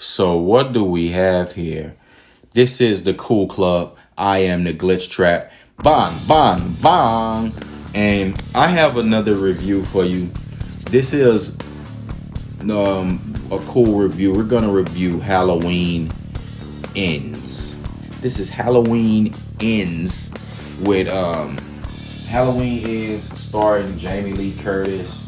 So what do we have here? This is the Cool Club. I am the Glitch Trap. Bang, bang, bang. And I have another review for you. This is a cool review. We're gonna review Halloween Ends. This is Halloween Ends with Halloween Ends starring Jamie Lee Curtis,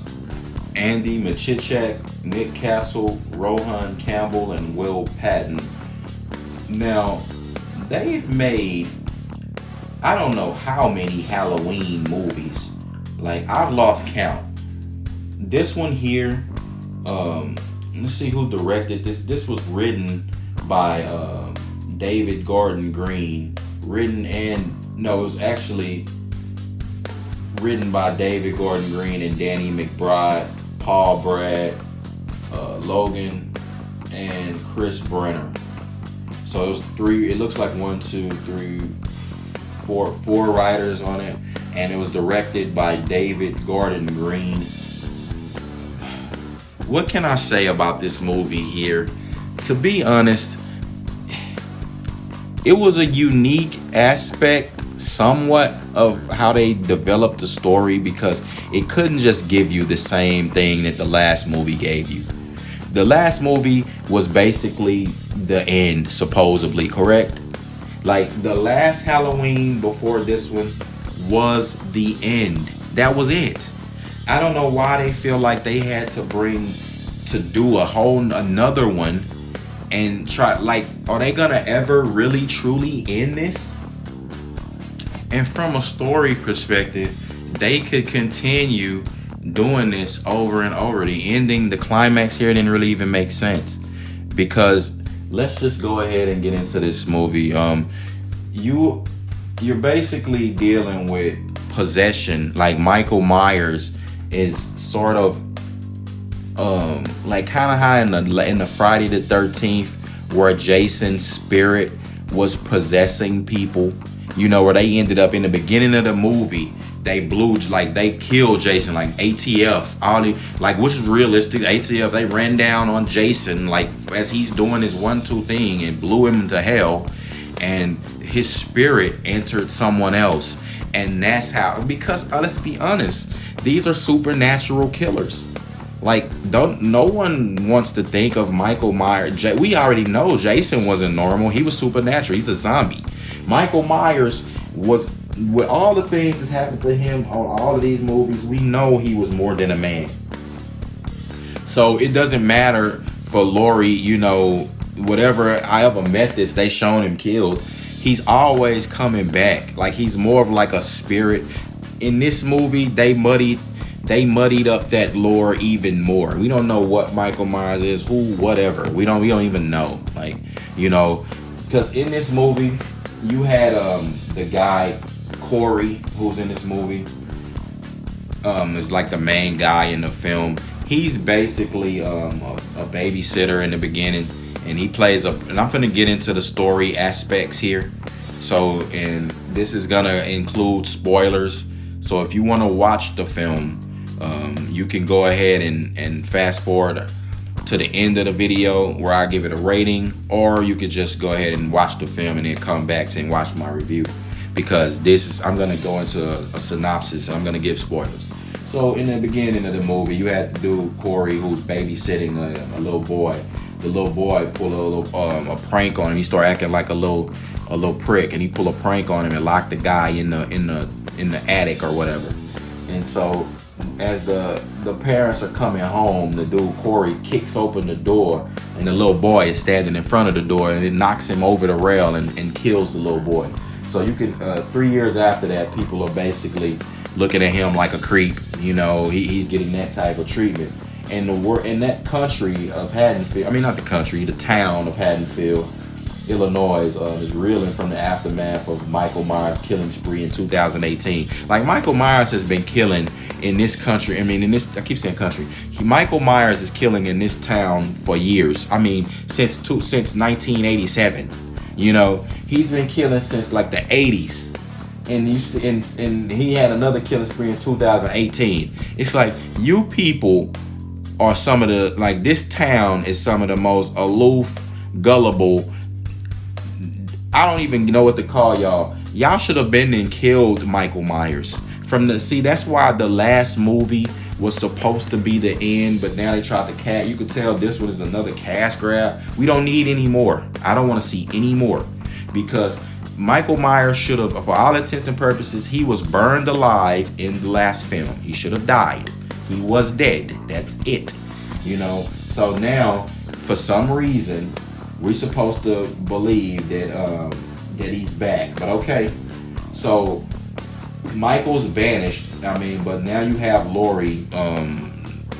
Andy Michalek, Nick Castle, Rohan Campbell, and Will Patton. Now, they've made I don't know how many Halloween movies. Like, I've lost count. This one here, let's see who directed this. This was written by David Gordon Green. It was actually written by David Gordon Green and Danny McBride, Paul Brad, Logan, and Chris Brenner. So it was three. It looks like 4 writers on it, and it was directed by David Gordon Green. What can I say about this movie here? To be honest, it was a unique aspect somewhat of how they developed the story, because it couldn't just give you the same thing that the last movie gave you. The last movie was basically the end, supposedly, correct? Like, the last Halloween before this one was the end. That was it. I don't know why they feel like they had to do another one and try. Like, are they gonna ever really truly end this? And from a story perspective, they could continue doing this over and over. The climax here didn't really even make sense, because let's just go ahead and get into this movie. You're basically dealing with possession. Like, Michael Myers is sort of like kind of high in the Friday the 13th, where Jason's spirit was possessing people. You know, where they ended up in the beginning of the movie, they killed Jason, like ATF, which is realistic. ATF, they ran down on Jason, like, as he's doing his 1-2 thing, and blew him to hell, and his spirit entered someone else. And that's how, because let's be honest, these are supernatural killers. Like, no one wants to think of Michael Myers. We already know Jason wasn't normal. He was supernatural. He's a zombie. Michael Myers was, with all the things that's happened to him on all of these movies, we know he was more than a man. So it doesn't matter for Laurie, you know, however methods they shown him killed, he's always coming back. Like, he's more of like a spirit. In this movie, they muddied up that lore even more. We don't know what Michael Myers is, whatever. We don't even know. Like, you know, because in this movie, you had the guy Corey, who's in this movie, is like the main guy in the film. He's basically a babysitter in the beginning, and he plays and I'm gonna get into the story aspects here. So, and this is gonna include spoilers. So if you want to watch the film, you can go ahead and fast forward to the end of the video where I give it a rating, or you could just go ahead and watch the film and then come back and watch my review, because I'm going to go into a synopsis, and I'm going to give spoilers. So in the beginning of the movie, you had the dude Corey, who's babysitting a little boy. The little boy pulled a prank on him. He started acting like a little prick, and he pulled a prank on him and locked the guy in the attic or whatever. And so, as the parents are coming home, the dude Corey kicks open the door, and the little boy is standing in front of the door, and it knocks him over the rail and kills the little boy. So you can 3 years after that, people are basically looking at him like a creep. You know, he's getting that type of treatment. And in that country of Haddonfield, I mean, not the country, the town of Haddonfield, Illinois, is reeling from the aftermath of Michael Myers' killing spree in 2018. Like, Michael Myers has been killing in this country. I mean, I keep saying country. Michael Myers is killing in this town for years. I mean, since 1987. You know, he's been killing since like the 80s. And he had another killing spree in 2018. It's like, you people are some of the, like, this town is some of the most aloof, gullible. I don't even know what to call y'all. Y'all should have been and killed Michael Myers. That's why the last movie was supposed to be the end, but now they tried to cat. You could tell this one is another cash grab. We don't need any more. I don't want to see any more, because Michael Myers should have, for all intents and purposes, he was burned alive in the last film. He should have died. He was dead. That's it. So now, for some reason, we're supposed to believe that he's back. But okay, so Michael's vanished. But now you have Laurie,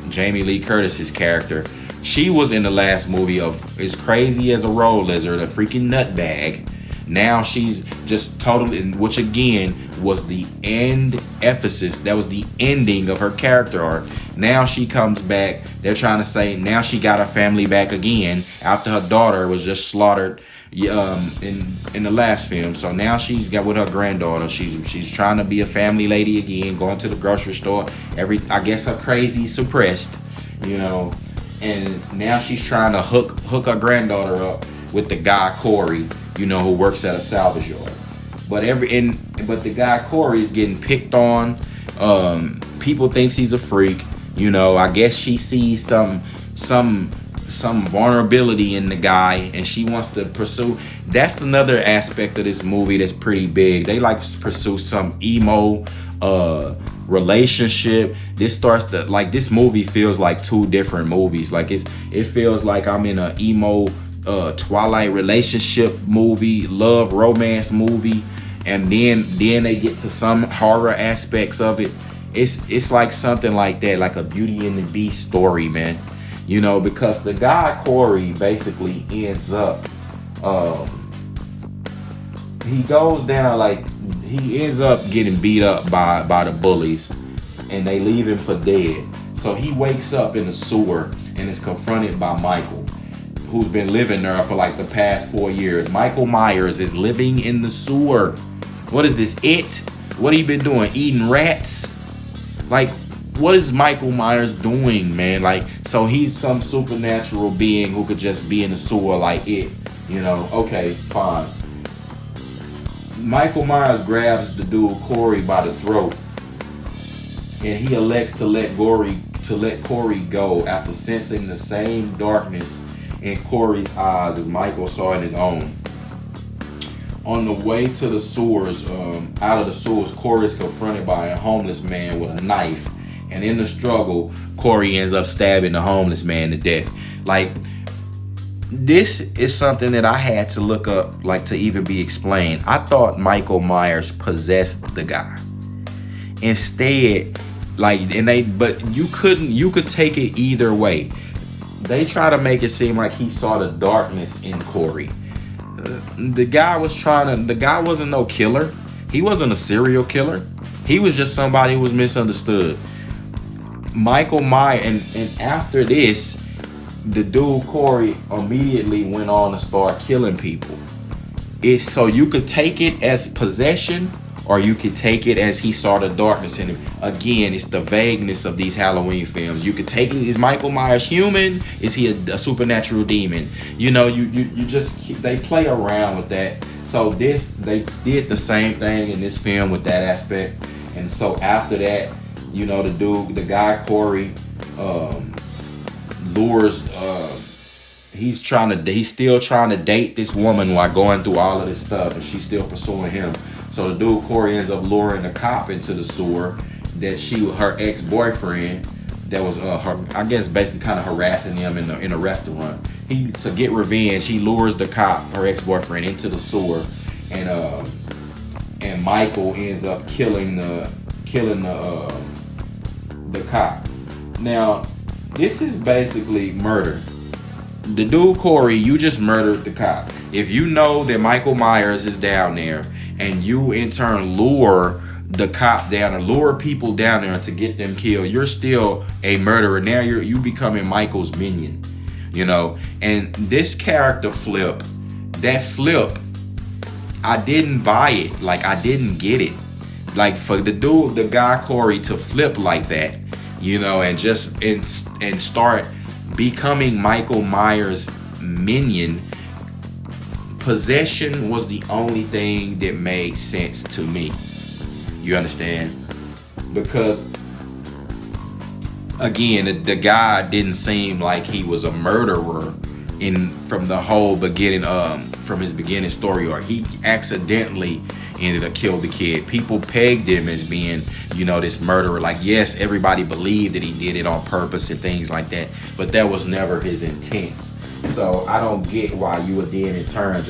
Jamie Lee Curtis's character. She was in the last movie of as crazy as a road lizard, a freaking nutbag. Now she's just totally, which again was the end emphasis. That was the ending of her character arc. Now she comes back. They're trying to say now she got her family back again after her daughter was just slaughtered in the last film. So now she's got with her granddaughter. She's trying to be a family lady again, going to the grocery store. I guess her crazy suppressed, and now she's trying to hook her granddaughter up with the guy Corey, who works at a salvage yard. But the guy Corey is getting picked on. People thinks he's a freak. I guess she sees some vulnerability in the guy, and she wants to pursue. That's another aspect of this movie that's pretty big. They like to pursue some emo relationship. This movie feels like two different movies. Like it feels like I'm in a emo Twilight relationship movie, love romance movie, and then they get to some horror aspects of it. It's like something like that, like a Beauty and the Beast story, man. Because the guy Corey basically ends up he goes down, he ends up getting beat up by the bullies, and they leave him for dead. So he wakes up in the sewer and is confronted by Michael, who's been living there for the past 4 years. Michael Myers is living in the sewer. What is this? What he been doing? Eating rats? What is Michael Myers doing, man? So he's some supernatural being who could just be in the sewer like it. Okay, fine. Michael Myers grabs the dude Corey by the throat, and he elects to let Corey go after sensing the same darkness in Corey's eyes as Michael saw in his own. On the way to the sewers, out of the sewers, Corey is confronted by a homeless man with a knife, and in the struggle, Corey ends up stabbing the homeless man to death. This is something that I had to look up, to even be explained. I thought Michael Myers possessed the guy. Instead, but you could take it either way. They try to make it seem like he saw the darkness in Corey. The guy wasn't no killer. He wasn't a serial killer. He was just somebody who was misunderstood. Michael Myers, and after this, the dude Corey immediately went on to start killing people. So you could take it as possession, or you could take it as he saw the darkness in him. Again, it's the vagueness of these Halloween films. You could take it, is Michael Myers human? Is he a supernatural demon? They play around with that. So they did the same thing in this film with that aspect. And so after that, the guy Corey lures, he's still trying to date this woman while going through all of this stuff, and she's still pursuing him. So the dude Corey ends up luring a cop into the sewer that her ex-boyfriend that was I guess basically kind of harassing him in a restaurant. To get revenge, he lures the cop, her ex-boyfriend, into the sewer, and Michael ends up killing the cop. Now, this is basically murder. The dude Corey, you just murdered the cop. If you know that Michael Myers is down there, and you in turn lure the cop down or lure people down there to get them killed, you're still a murderer. Now you becoming Michael's minion, and this character flip, I didn't buy it. I didn't get it. For the guy Corey to flip like that, and just and start becoming Michael Myers' minion. Possession was the only thing that made sense to me. You understand? Because again, the guy didn't seem like he was a murderer from the whole beginning, from his beginning story, or he accidentally ended up killed the kid. People pegged him as being, this murderer. Like, yes, everybody believed that he did it on purpose and things like that, but that was never his intent. So I don't get why you would then in turn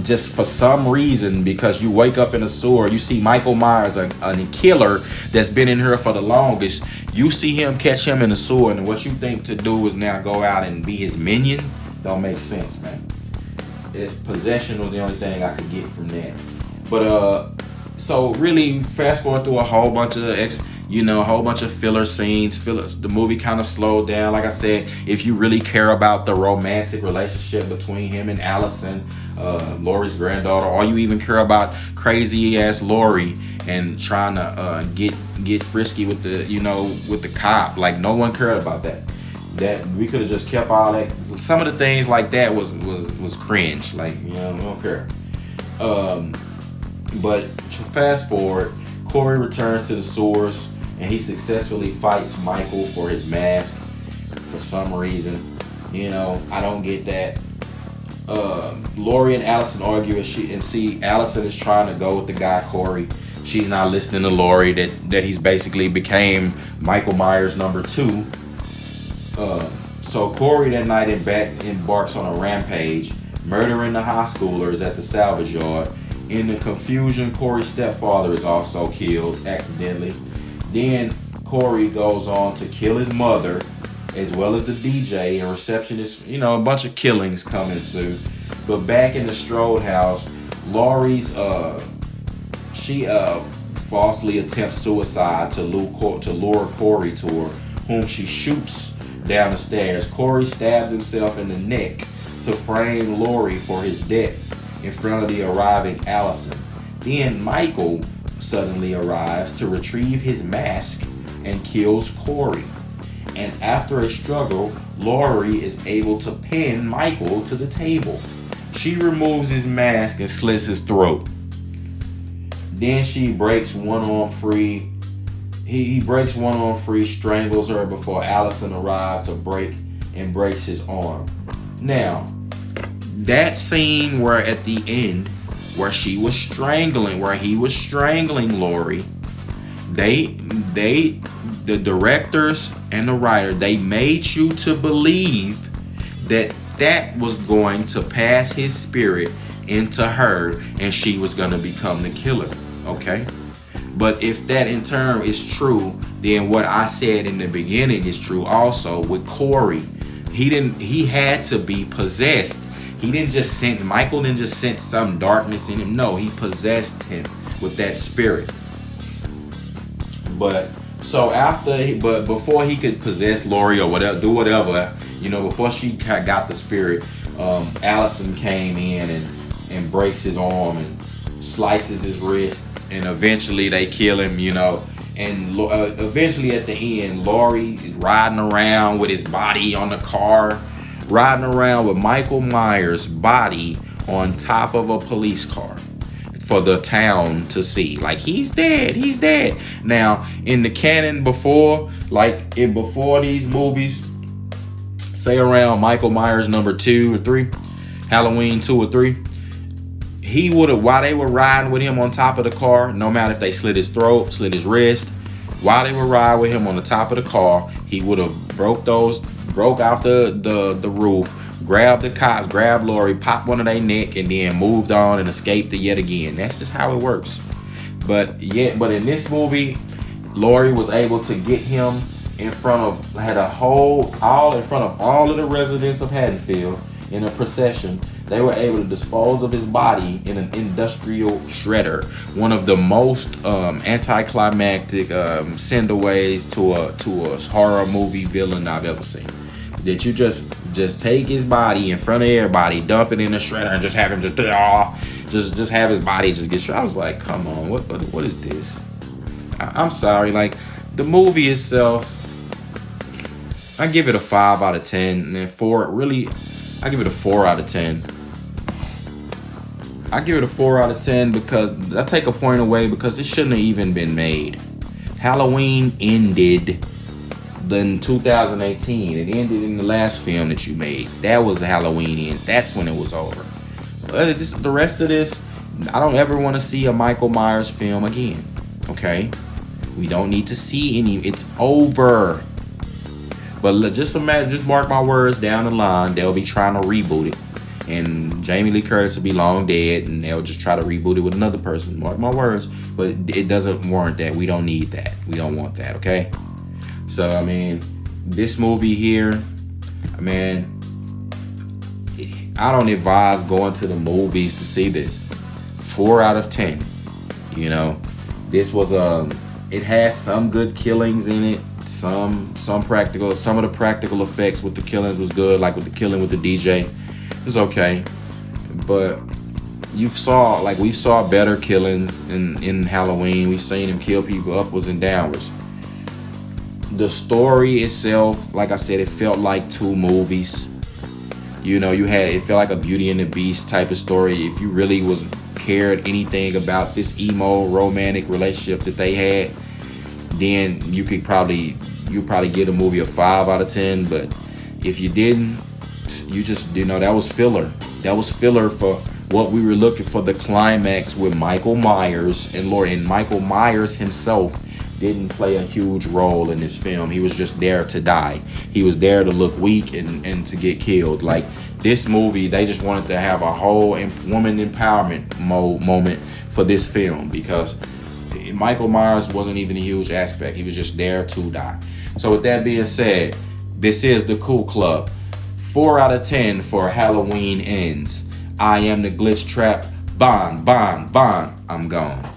just for some reason, because you wake up in a sewer, you see Michael Myers, a killer that's been in here for the longest. You see him, catch him in the sewer, and what you think to do is now go out and be his minion. Don't make sense, man. Possession was the only thing I could get from that. But so really fast forward through a whole bunch of filler scenes. The movie kind of slowed down. Like I said, if you really care about the romantic relationship between him and Allison, Laurie's granddaughter, or you even care about crazy ass Laurie and trying to get frisky with the cop, like no one cared about that. That we could have just kept all that. Some of the things like that was cringe. Like, we don't care. But fast forward, Corey returns to the sewers and he successfully fights Michael for his mask for some reason. I don't get that. Laurie and Allison argue and see Allison is trying to go with the guy Corey. She's not listening to Laurie that he's basically became Michael Myers number 2. So Corey that night embarks on a rampage, murdering the high schoolers at the salvage yard. In the confusion, Corey's stepfather is also killed accidentally. Then Corey goes on to kill his mother, as well as the DJ and receptionist. A bunch of killings come ensue. But back in the Strode house, Laurie's she falsely attempts suicide to lure Corey to her, whom she shoots down the stairs. Corey stabs himself in the neck to frame Laurie for his death in front of the arriving Allison. Then Michael suddenly arrives to retrieve his mask and kills Corey. And after a struggle, Laurie is able to pin Michael to the table. She removes his mask and slits his throat. Then she breaks one arm free. He breaks one arm free, strangles her before Allison arrives to breaks his arm. Now, that scene where at the end, where he was strangling Laurie, the directors and the writer, they made you to believe that was going to pass his spirit into her and she was going to become the killer. Okay? But if that in turn is true, then what I said in the beginning is true also with Corey. He had to be possessed. Michael didn't just sense some darkness in him. No, he possessed him with that spirit. But before he could possess Laurie or whatever, do whatever, before she got the spirit, Allison came in and breaks his arm and slices his wrist, and eventually they kill him, and eventually at the end, Laurie is riding around with his body on the car, riding around with Michael Myers' body on top of a police car for the town to see. Like, he's dead. Now, in the canon before these movies, say around Michael Myers number 2 or 3, Halloween 2 or 3, he would have, while they were riding with him on top of the car, no matter if they slit his throat, slit his wrist, while they were riding with him on the top of the car, he would have broke off the roof, grabbed the cops, grabbed Laurie, popped one of their neck, and then moved on and escaped it yet again. That's just how it works. But in this movie, Laurie was able to get him in front of all of the residents of Haddonfield in a procession. They were able to dispose of his body in an industrial shredder. One of the most anticlimactic sendaways to a horror movie villain I've ever seen. That you just take his body in front of everybody, dump it in the shredder, and just have him just have his body just get shredded. I was like, come on, what is this? I'm sorry, like, The movie itself, I give it a 5 out of 10. And then 4, really, I give it a 4 out of 10. I give it a 4 out of 10 because I take a point away because it shouldn't have even been made. Halloween ended in 2018. It ended in the last film that you made. That was the Halloween ends. That's when it was over. But the rest of this, I don't ever want to see a Michael Myers film again. Okay? We don't need to see any. It's over. But just imagine, just mark my words, down the line, they'll be trying to reboot it. And Jamie Lee Curtis will be long dead, and they'll just try to reboot it with another person. Mark my words. But it doesn't warrant that. We don't need that. We don't want that, okay? So, I mean, this movie here, man, I don't advise going to the movies to see this. 4 out of 10. You know, this was it has some good killings in it. Some practical. Some of the practical effects with the killings was good, like with the killing with the DJ. It was okay, but we saw better killings in Halloween. We've seen him kill people upwards and downwards. The story itself, like I said, it felt like 2 movies. You know, it felt like a Beauty and the Beast type of story. If you really cared anything about this emo romantic relationship that they had, then you probably give the movie a 5 out of 10. But if you didn't, you just, that was filler. That was filler for what we were looking for, the climax with Michael Myers and Lord. And Michael Myers himself didn't play a huge role in this film. He was just there to die. He was there to look weak and to get killed. Like this movie, they just wanted to have a whole woman empowerment moment for this film because Michael Myers wasn't even a huge aspect. He was just there to die. So with that being said, this is the Cool Club. 4 out of 10 for Halloween Ends. I am the Glitch Trap. Bond. I'm gone.